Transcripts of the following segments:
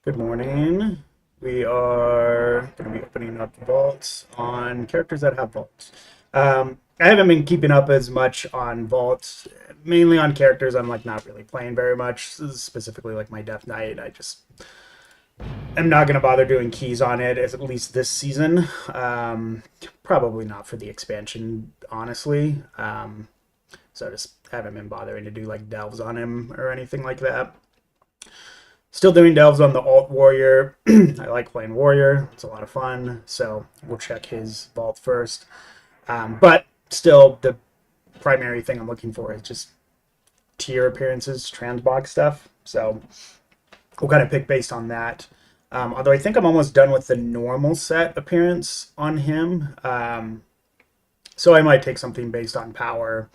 Good morning. We are going to be opening up vaults on characters that have vaults. I haven't been keeping up as much on vaults, mainly on characters I'm like not really playing very much, specifically like my Death Knight. I just am not going to bother doing keys on it, at least this season. Probably not for the expansion, honestly. So I just haven't been bothering to do like delves on him or anything like that. Still doing delves on the alt warrior. I like playing warrior. It's a lot of fun. So we'll check his vault first. But still, the primary thing I'm looking for is just tier appearances, transmog stuff. So we'll kind of pick based on that. Although I think I'm almost done with the normal set appearance on him. So I might take something based on power,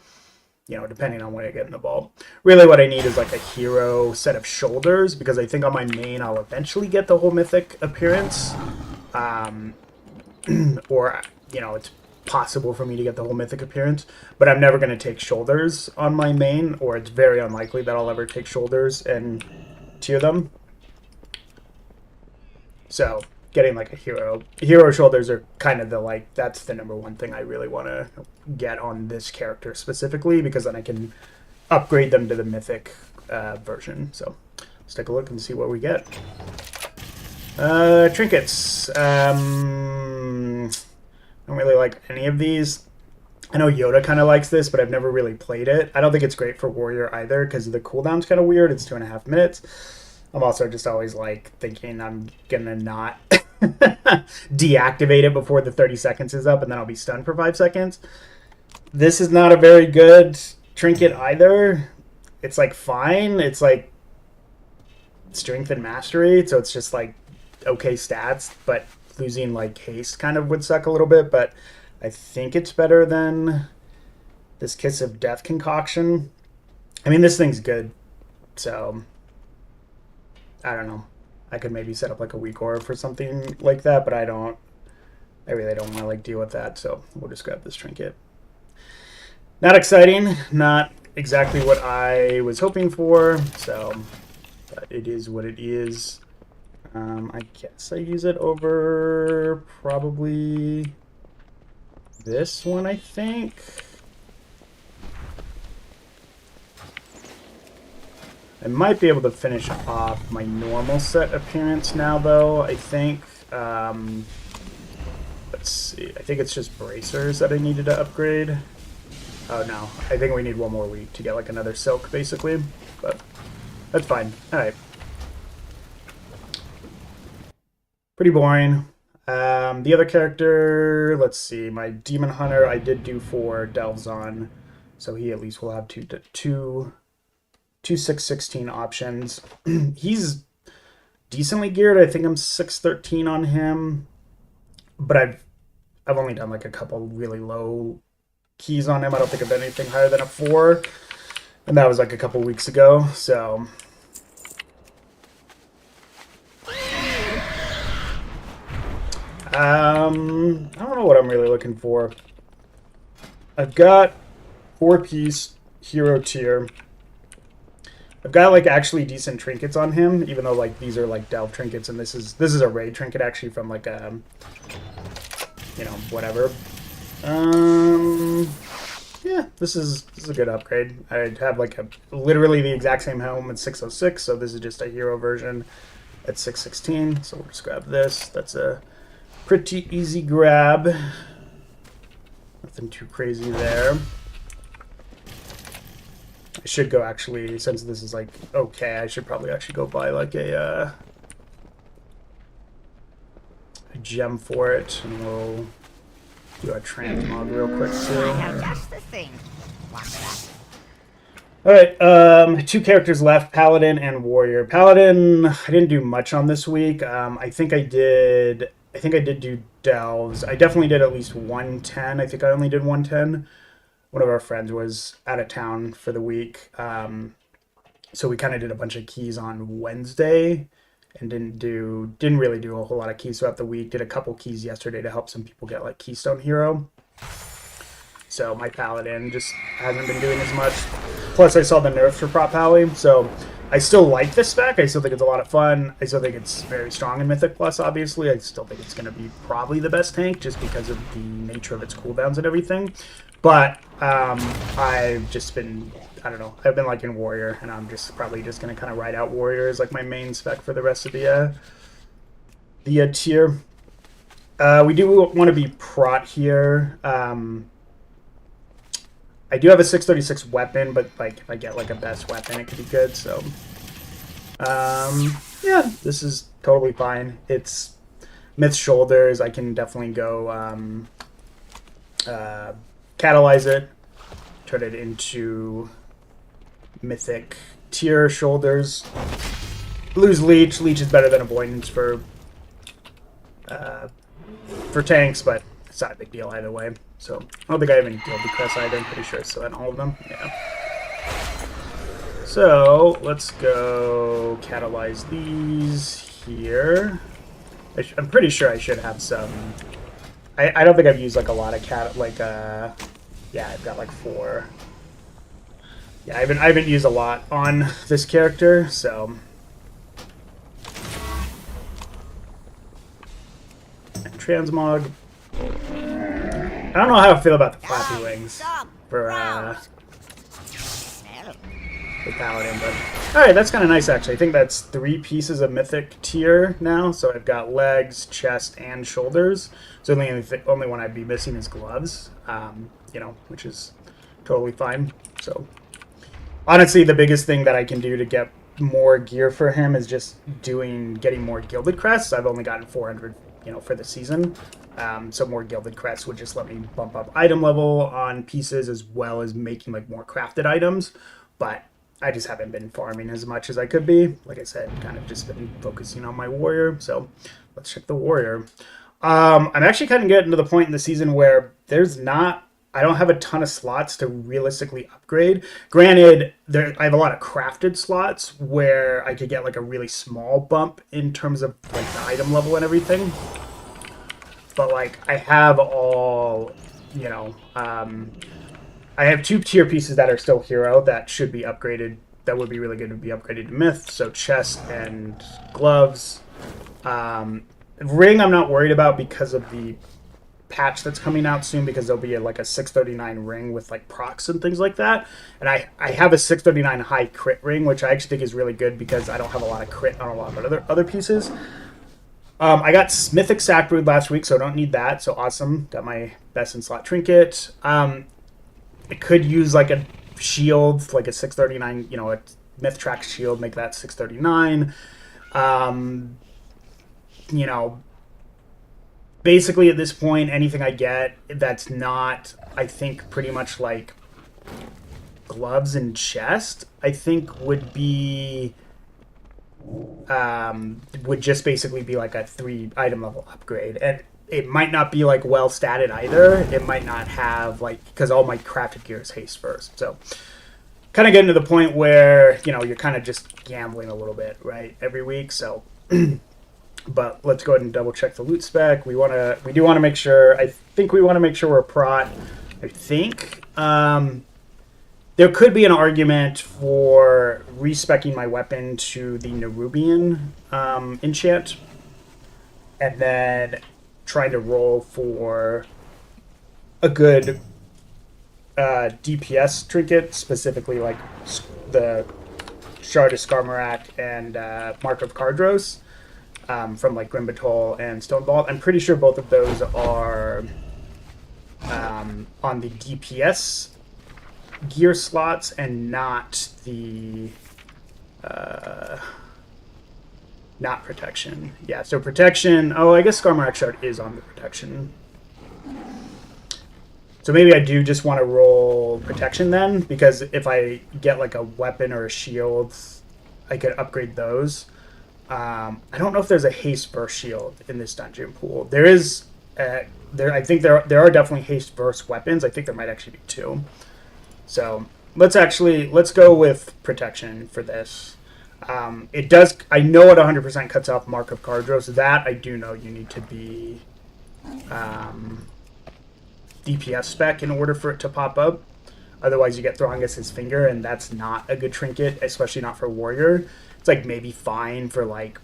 depending on when I get in the vault. Really what I need is like a hero set of shoulders, because I think on my main I'll eventually get the whole mythic appearance. Or, it's possible for me to get the whole mythic appearance, but I'm never going to take shoulders on my main, or it's very unlikely that I'll ever take shoulders and tier them. So getting like a hero shoulders are kind of that's the number one thing I really want to get on this character specifically, because then I can upgrade them to the mythic version. So let's take a look and see what we get. Trinkets. I don't really like any of these. I know Yoda kind of likes this, but I've never really played it. I don't think it's great for warrior either, because the cooldown's kind of weird. It's 2.5 minutes. I'm also just always like thinking I'm gonna not deactivate it before the 30 seconds is up, and then I'll be stunned for 5 seconds. This is not a very good trinket either. It's like fine. It's like strength and mastery, so it's just like okay stats, but losing like haste kind of would suck a little bit. But I think it's better than this Kiss of Death concoction. I mean, this thing's good, so I don't know. I could maybe set up like a weak aura for something like that, but I really don't want to like deal with that, so we'll just grab this trinket. Not exciting, not exactly what I was hoping for, so but it is what it is. I guess I use it over probably this one, I think. I might be able to finish off my normal set appearance now, though, I think. Let's see. I think it's just bracers that I needed to upgrade. Oh, no. I think we need one more week to get, like, another silk, basically. But that's fine. Alright. Pretty boring. The other character, let's see. My Demon Hunter, I did do 4 delves on, so he at least will have two 616 options. He's decently geared. I think I'm 613 on him, but I've only done like a couple really low keys on him. I don't think I've done anything higher than a 4, and that was like a couple weeks ago. So I don't know what I'm really looking for. I've got 4-piece hero tier. I've got like actually decent trinkets on him, even though like these are like delve trinkets, and this is a raid trinket actually from like whatever. Yeah, this is a good upgrade. I have like literally the exact same helm at 606, so this is just a hero version at 616. So we'll just grab this. That's a pretty easy grab. Nothing too crazy there. I should go actually, since this is like okay, I should probably actually go buy like a gem for it, and we'll do a transmog real quick too. I have just the thing. Alright, 2 characters left, Paladin and Warrior. Paladin, I didn't do much on this week. I think I did do delves. I definitely did at least 110. I think I only did 110. One of our friends was out of town for the week, so we kind of did a bunch of keys on Wednesday and didn't really do a whole lot of keys throughout the week. Did a couple keys yesterday to help some people get like Keystone Hero. So my Paladin just hasn't been doing as much. Plus I saw the nerfs for Prot Pally, so I still like this spec. I still think it's a lot of fun. I still think it's very strong in Mythic Plus, obviously. I still think it's going to be probably the best tank just because of the nature of its cooldowns and everything. But I've just been, I don't know, I've been liking Warrior, and I'm just probably just going to kind of ride out Warrior as like my main spec for the rest of the tier. We do want to be prot here. I do have a 636 weapon, but like if I get like a best weapon, it could be good. So, yeah, this is totally fine. It's Myth's Shoulders. I can definitely go catalyze it, turn it into Mythic tier Shoulders. Lose Leech. Leech is better than Avoidance for tanks, but it's not a big deal either way. So I don't think I have any Gilded Crest either. I'm pretty sure it's still in all of them. Yeah. So let's go catalyze these here. I'm pretty sure I should have some. I don't think I've used like a lot of yeah, I've got like 4. Yeah, I haven't used a lot on this character, so. And Transmog. I don't know how I feel about the Flappy Wings for Paladin, but alright, that's kind of nice actually. I think that's 3 pieces of Mythic tier now, so I've got legs, chest, and shoulders. So the only one I'd be missing is gloves, you know, which is totally fine. So honestly, the biggest thing that I can do to get more gear for him is just getting more Gilded Crests. I've only gotten 400, you know, for the season. So more Gilded Crests would just let me bump up item level on pieces as well as making like more crafted items. But I just haven't been farming as much as I could be. Like I said, kind of just been focusing on my Warrior. So let's check the Warrior. I'm actually kind of getting to the point in the season where I don't have a ton of slots to realistically upgrade. Granted, I have a lot of crafted slots where I could get like a really small bump in terms of like the item level and everything. But like I have all, you know, I have 2 tier pieces that are still hero that should be upgraded. That would be really good to be upgraded to myth. So chest and gloves. Ring I'm not worried about because of the patch that's coming out soon, because there'll be like a 639 ring with like procs and things like that. And I have a 639 high crit ring, which I actually think is really good because I don't have a lot of crit on a lot of other pieces. I got Mythic Sackbrood last week, so I don't need that. So awesome. Got my best in slot trinket. I could use like a shield, like a 639, you know, a Myth Track shield, make that 639. You know, basically at this point, anything I get that's not, I think, pretty much like gloves and chest, I think would be... would just basically be like a 3 item level upgrade, and it might not be like well statted either. It might not have like, because all my crafted gear is haste first, so kind of getting to the point where, you know, you're kind of just gambling a little bit, right, every week. So but let's go ahead and double check the loot spec. We do want to make sure, I think we want to make sure we're prot. I think there could be an argument for respecking my weapon to the Nerubian enchant, and then trying to roll for a good DPS trinket, specifically like the Shard of Skarmorak and Mark of Kardros from like Grimbatol and Stonebolt. I'm pretty sure both of those are on the DPS gear slots and not the not protection. Yeah, so protection. Oh, I guess Skarmorak Shard is on the protection. So maybe I do just want to roll protection then, because if I get like a weapon or a shield, I could upgrade those. I don't know if there's a haste verse shield in this dungeon pool. There is. I think there are definitely haste verse weapons. I think there might actually be 2. So let's go with protection for this. It does. I know it 100% cuts off Mark of Kardros. That I do know you need to be DPS spec in order for it to pop up. Otherwise, you get Throngus's Finger, and that's not a good trinket, especially not for Warrior. It's like maybe fine for like,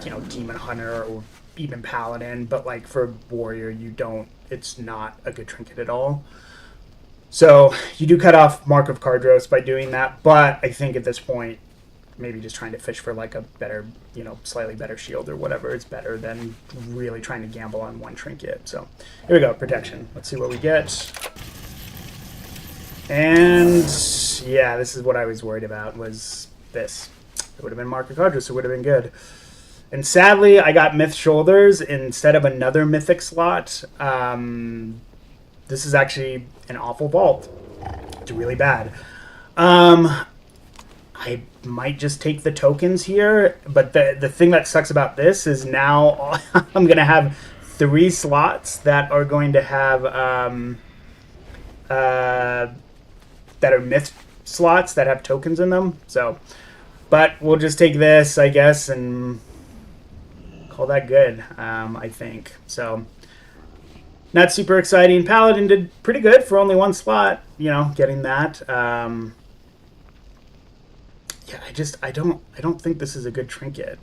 you know, Demon Hunter or even Paladin, but like for Warrior, you don't. It's not a good trinket at all. So you do cut off Mark of Cardros by doing that, but I think at this point, maybe just trying to fish for like a better, you know, slightly better shield or whatever is better than really trying to gamble on one trinket. So here we go, protection. Let's see what we get. And yeah, this is what I was worried about, was this. It would have been Mark of Cardros, it would have been good. And sadly, I got Myth Shoulders instead of another Mythic slot. This is actually an awful vault. It's really bad. I might just take the tokens here, but the thing that sucks about this is now I'm going to have 3 slots that are going to have that are myth slots that have tokens in them. So, but we'll just take this, I guess, and call that good. I think so. Not super exciting. Paladin did pretty good for only 1 slot. You know, getting that. Yeah, I don't think this is a good trinket.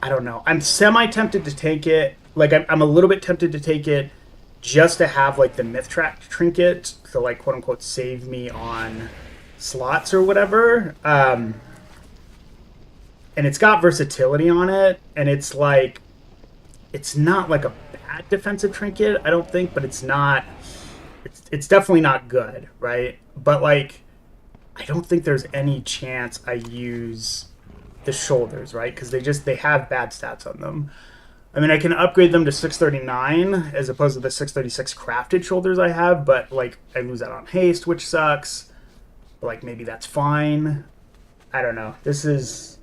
I don't know. I'm semi-tempted to take it. Like, I'm a little bit tempted to take it just to have, like, the myth track trinket to, like, quote-unquote, save me on slots or whatever. And it's got versatility on it, and it's, like, it's not, like, a bad defensive trinket, I don't think, but it's not... It's definitely not good, right? But, like... I don't think there's any chance I use the shoulders, right? Because they have bad stats on them. I mean, I can upgrade them to 639 as opposed to the 636 crafted shoulders I have, but like I lose out on haste, which sucks. But like maybe that's fine. I don't know. This is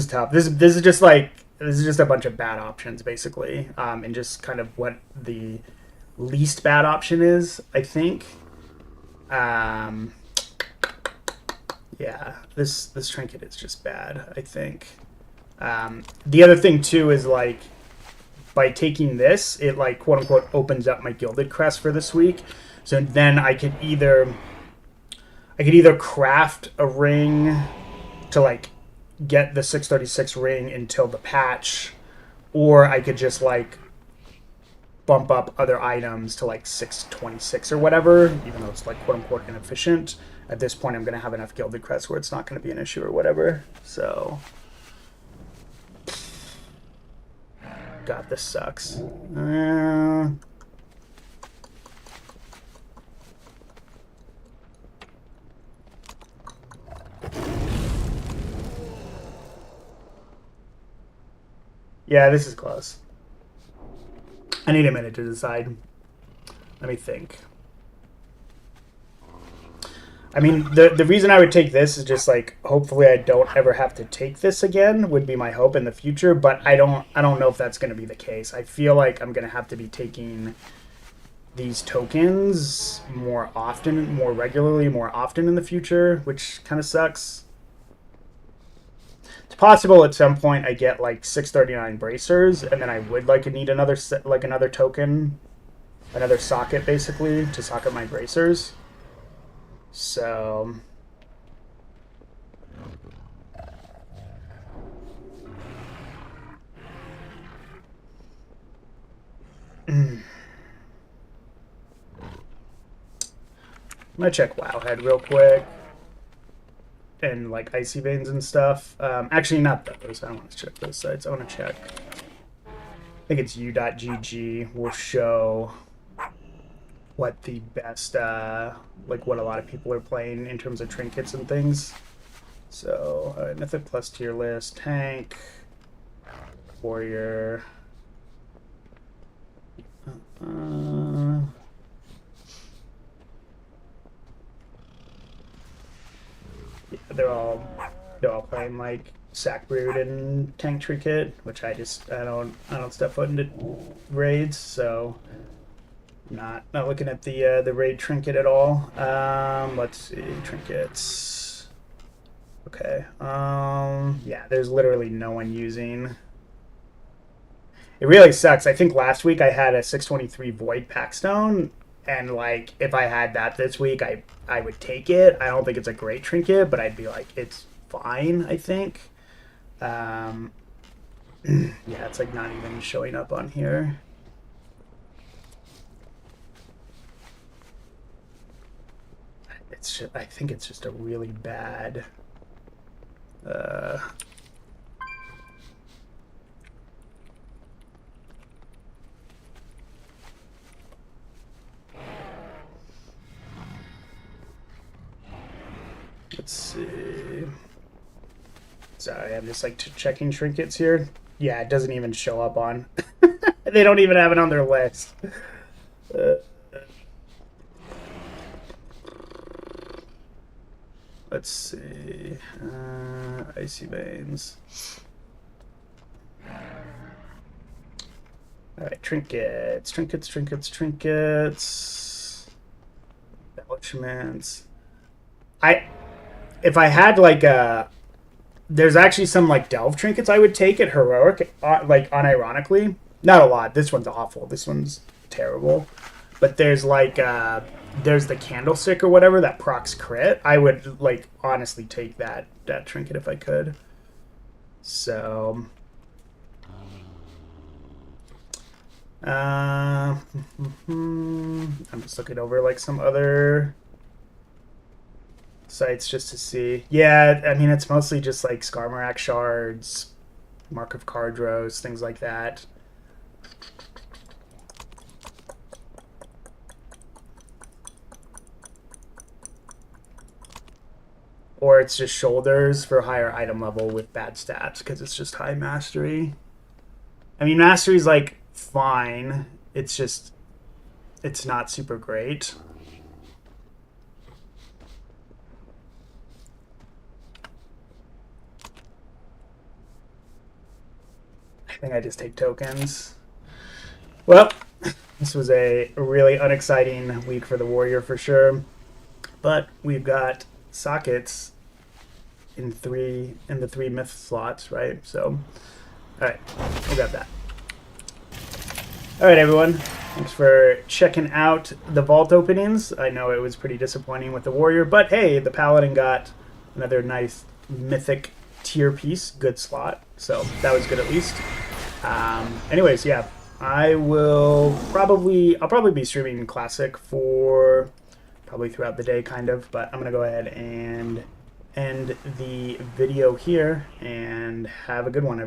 tough. This is just like this is just a bunch of bad options basically, and just kind of what the least bad option is, I think. Yeah, this trinket is just bad, I think. The other thing, too, is, like, by taking this, it, like, quote-unquote, opens up my Gilded Crest for this week. So then I could either craft a ring to, like, get the 636 ring until the patch, or I could just, like, bump up other items to, like, 626 or whatever, even though it's, like, quote-unquote, inefficient. At this point, I'm going to have enough Gilded Crest where it's not going to be an issue or whatever. So, God, this sucks. Yeah, this is close. I need a minute to decide. Let me think. I mean, the reason I would take this is just like hopefully I don't ever have to take this again would be my hope in the future, but I don't know if that's going to be the case. I feel like I'm going to have to be taking these tokens more often, more regularly, more often in the future, which kind of sucks. It's possible at some point I get like 639 bracers, and then I would like need another another token, another socket basically to socket my bracers. So I'm gonna check Wowhead real quick and like Icy Veins and stuff. Actually, not those. I don't want to check those sites. I want to check. I think it's u.gg will show what the best, like what a lot of people are playing in terms of trinkets and things. So, Mythic Plus tier list, Tank, Warrior. Yeah, they're all playing like Sack Brood and Tank Trinket, which I don't step foot into raids, so. Not looking at the raid trinket at all. Let's see, trinkets. Okay. Yeah, there's literally no one using. It really sucks. I think last week I had a 623 Void Packstone, And like if I had that this week, I would take it. I don't think it's a great trinket, but I'd be like, it's fine, I think. Um, yeah, it's like not even showing up on here. It's just, I think it's just a really bad. Let's see. Sorry, I'm just like checking trinkets here. Yeah, it doesn't even show up on. They don't even have it on their list. Let's see. Icy veins. All right, trinkets, trinkets, trinkets, trinkets. Embellishments. If I had like a, there's actually some like delve trinkets I would take at heroic, like unironically. Not a lot. This one's awful. This one's terrible. But there's like there's the candlestick or whatever that procs crit. I would like honestly take that trinket if I could. So I'm just looking over like some other sites just to see. Yeah, I mean it's mostly just like Skarmorak shards, Mark of Cardros, things like that. Or it's just shoulders for higher item level with bad stats because it's just high mastery. I mean, mastery's like fine. It's just, it's not super great. I think I just take tokens. Well, this was a really unexciting week for the Warrior for sure. But we've got sockets in the three myth slots, right? So, all right, we'll grab that. All right, everyone. Thanks for checking out the vault openings. I know it was pretty disappointing with the Warrior, but hey, the Paladin got another nice mythic tier piece, good slot. So that was good at least. Anyways, yeah, I'll probably be streaming Classic for probably throughout the day, kind of. But I'm gonna go ahead and end the video here and have a good one, everyone.